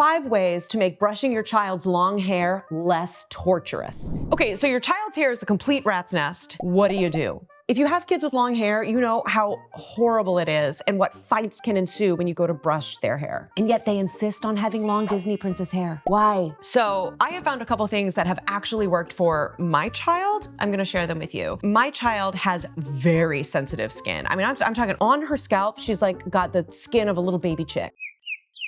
5 ways to make brushing your child's long hair less torturous. Okay, so your child's hair is a complete rat's nest. What do you do? If you have kids with long hair, you know how horrible it is and what fights can ensue when you go to brush their hair. And yet they insist on having long Disney princess hair. Why? So I have found a couple things that have actually worked for my child. I'm gonna share them with you. My child has very sensitive skin. I mean, I'm talking on her scalp, she's like got the skin of a little baby chick.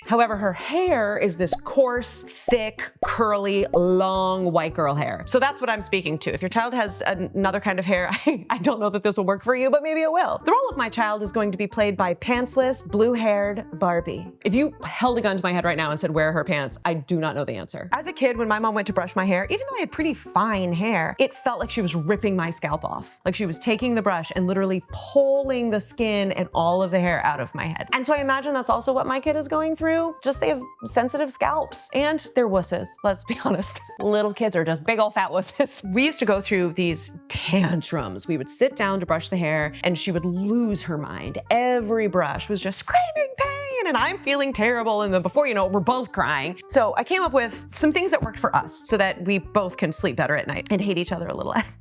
However, her hair is this coarse, thick, curly, long white girl hair. So that's what I'm speaking to. If your child has another kind of hair, I don't know that this will work for you, but maybe it will. The role of my child is going to be played by pantsless, blue-haired Barbie. If you held a gun to my head right now and said, where are her pants? I do not know the answer. As a kid, when my mom went to brush my hair, even though I had pretty fine hair, it felt like she was ripping my scalp off. Like she was taking the brush and literally pulling the skin and all of the hair out of my head. And so I imagine that's also what my kid is going through. Just they have sensitive scalps and they're wusses, let's be honest. Little kids are just big old fat wusses. We used to go through these tantrums. We would sit down to brush the hair and she would lose her mind. Every brush was just screaming pain and I'm feeling terrible, and then before you know it, we're both crying. So I came up with some things that worked for us so that we both can sleep better at night and hate each other a little less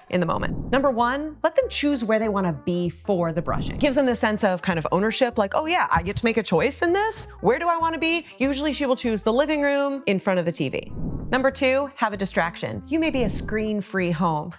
in the moment. Number 1, let them choose where they want to be for the brushing. Gives them the sense of kind of ownership, like, oh yeah, I get to make a choice in this. Where do I want to be? Usually she will choose the living room in front of the TV. Number 2, have a distraction. You may be a screen-free home.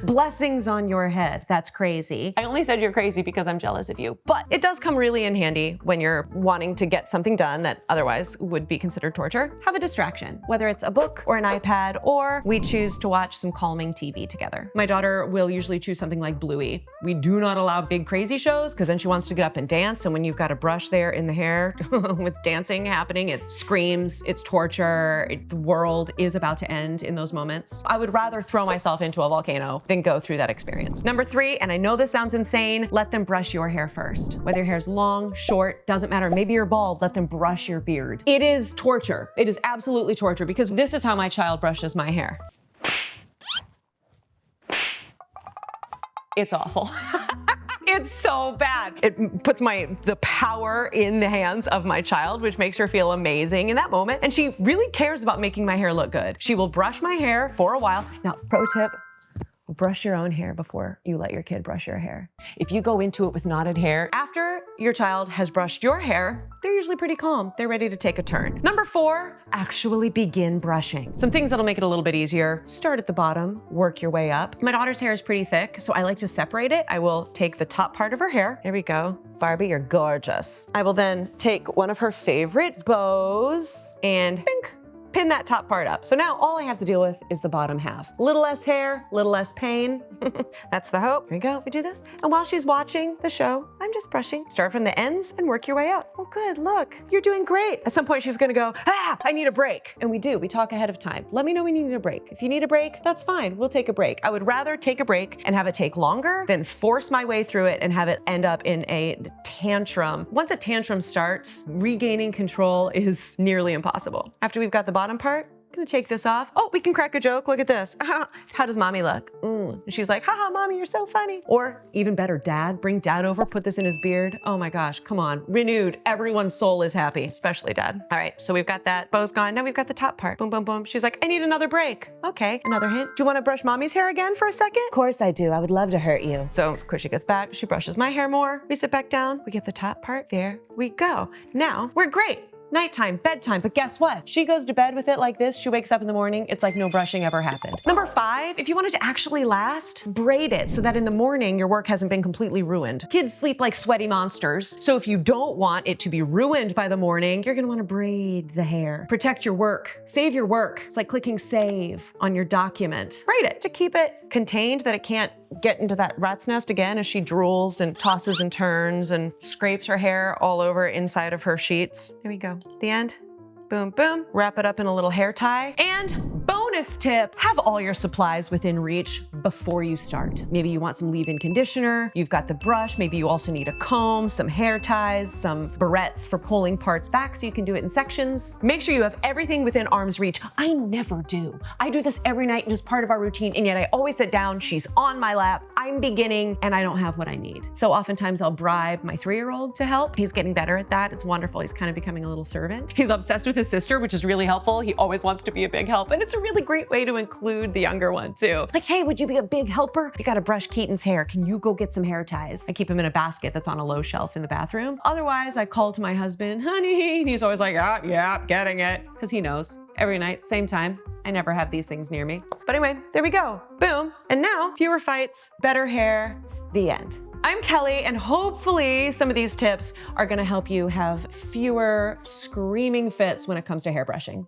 Blessings on your head. That's crazy. I only said you're crazy because I'm jealous of you, but it does come really in handy when you're wanting to get something done that otherwise would be considered torture. Have a distraction, whether it's a book or an iPad, or we choose to watch some calming TV together. My daughter will usually choose something like Bluey. We do not allow big crazy shows because then she wants to get up and dance, and when you've got a brush there in the hair with dancing happening, it screams, it's torture, the world is about to end in those moments. I would rather throw myself into a volcano than go through that experience. Number 3, and I know this sounds insane, let them brush your hair first. Whether your hair's long, short, doesn't matter. Maybe you're bald, let them brush your beard. It is torture. It is absolutely torture because this is how my child brushes my hair. It's awful. It's so bad. It puts the power in the hands of my child, which makes her feel amazing in that moment. And she really cares about making my hair look good. She will brush my hair for a while. Now, pro tip, brush your own hair before you let your kid brush your hair. If you go into it with knotted hair, after your child has brushed your hair, they're usually pretty calm. They're ready to take a turn. Number 4, actually begin brushing. Some things that'll make it a little bit easier. Start at the bottom, work your way up. My daughter's hair is pretty thick, so I like to separate it. I will take the top part of her hair. There we go. Barbie, you're gorgeous. I will then take one of her favorite bows and pin that top part up. So now all I have to deal with is the bottom half. Little less hair, little less pain. That's the hope. Here we go, we do this. And while she's watching the show, I'm just brushing. Start from the ends and work your way up. Oh good, look, you're doing great. At some point she's gonna go, I need a break. And we do, we talk ahead of time. Let me know when you need a break. If you need a break, that's fine, we'll take a break. I would rather take a break and have it take longer than force my way through it and have it end up in a tantrum. Once a tantrum starts, regaining control is nearly impossible. After we've got the bottom part, I'm gonna take this off. Oh, we can crack a joke, look at this. How does mommy look? And she's like, haha, mommy, you're so funny. Or even better, dad, bring dad over, put this in his beard. Oh my gosh, come on, renewed. Everyone's soul is happy, especially dad. All right, so we've got that bow's gone. Now we've got the top part. Boom, boom, boom. She's like, I need another break. Okay, another hint. Do you wanna brush mommy's hair again for a second? Of course I do, I would love to hurt you. So of course she gets back, she brushes my hair more. We sit back down, we get the top part, there we go. Now we're great. Nighttime, bedtime, but guess what? She goes to bed with it like this, she wakes up in the morning, it's like no brushing ever happened. Number 5, if you want it to actually last, braid it so that in the morning your work hasn't been completely ruined. Kids sleep like sweaty monsters, so if you don't want it to be ruined by the morning, you're gonna wanna braid the hair. Protect your work, save your work. It's like clicking save on your document. Braid it to keep it contained, that it can't get into that rat's nest again as she drools and tosses and turns and scrapes her hair all over inside of her sheets. There we go. The end. Boom, boom. Wrap it up in a little hair tie. And bonus Bonus tip, have all your supplies within reach before you start. Maybe you want some leave-in conditioner, you've got the brush, maybe you also need a comb, some hair ties, some barrettes for pulling parts back so you can do it in sections. Make sure you have everything within arm's reach. I never do. I do this every night and it's part of our routine, and yet I always sit down, she's on my lap, I'm beginning, and I don't have what I need. So oftentimes I'll bribe my 3-year-old to help. He's getting better at that. It's wonderful. He's kind of becoming a little servant. He's obsessed with his sister, which is really helpful. He always wants to be a big help, and it's a really great way to include the younger one too. Like, hey, would you be a big helper? You gotta brush Keaton's hair. Can you go get some hair ties? I keep him in a basket that's on a low shelf in the bathroom. Otherwise, I call to my husband, honey, and he's always like, yeah, getting it, because he knows. Every night, same time. I never have these things near me. But anyway, there we go. Boom. And now, fewer fights, better hair, the end. I'm Kelly, and hopefully some of these tips are gonna help you have fewer screaming fits when it comes to hairbrushing.